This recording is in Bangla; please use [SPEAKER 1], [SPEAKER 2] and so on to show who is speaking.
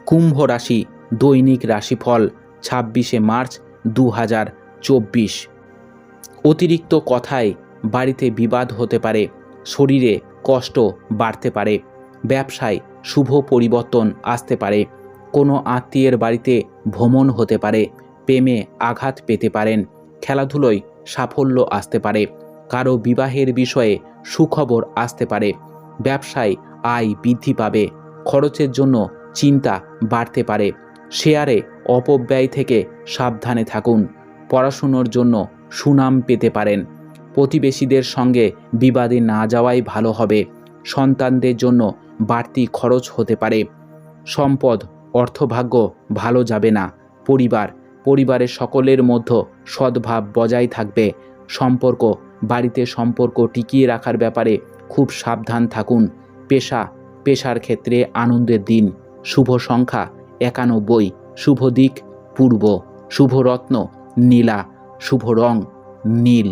[SPEAKER 1] কুম্ভ রাশি দৈনিক রাশিফল 26শে মার্চ 2024। অতিরিক্ত কথায় বাড়িতে বিবাদ হতে পারে, শরীরে কষ্ট বাড়তে পারে, ব্যবসায় শুভ পরিবর্তন আসতে পারে, কোনো আত্মীয়ের বাড়িতে ভ্রমণ হতে পারে, প্রেমে আঘাত পেতে পারেন, খেলাধুলোয় সাফল্য আসতে পারে, কারো বিবাহের বিষয়ে সুখবর আসতে পারে, ব্যবসায় আয় বৃদ্ধি পাবে, খরচের জন্য চিন্তা বাড়তে পারে, শেয়ারে অপব্যয় থেকে সাবধানে থাকুন, পড়াশুনোর জন্য সুনাম পেতে পারেন, প্রতিবেশীদের সঙ্গে বিবাদে না যাওয়াই ভালো হবে, সন্তানদের জন্য বাড়তি খরচ হতে পারে, সম্পদ অর্থভাগ্য ভালো যাবে না, পরিবারের সকলের মধ্যে সদ্ভাব বজায় থাকবে, বাড়িতে সম্পর্ক টিকিয়ে রাখার ব্যাপারে খুব সাবধান থাকুন, পেশার ক্ষেত্রে আনন্দের দিন, শুভ সংখ্যা 91, শুভ দিক পূর্ব, শুভ রত্ন নীলা, শুভ রং নীল।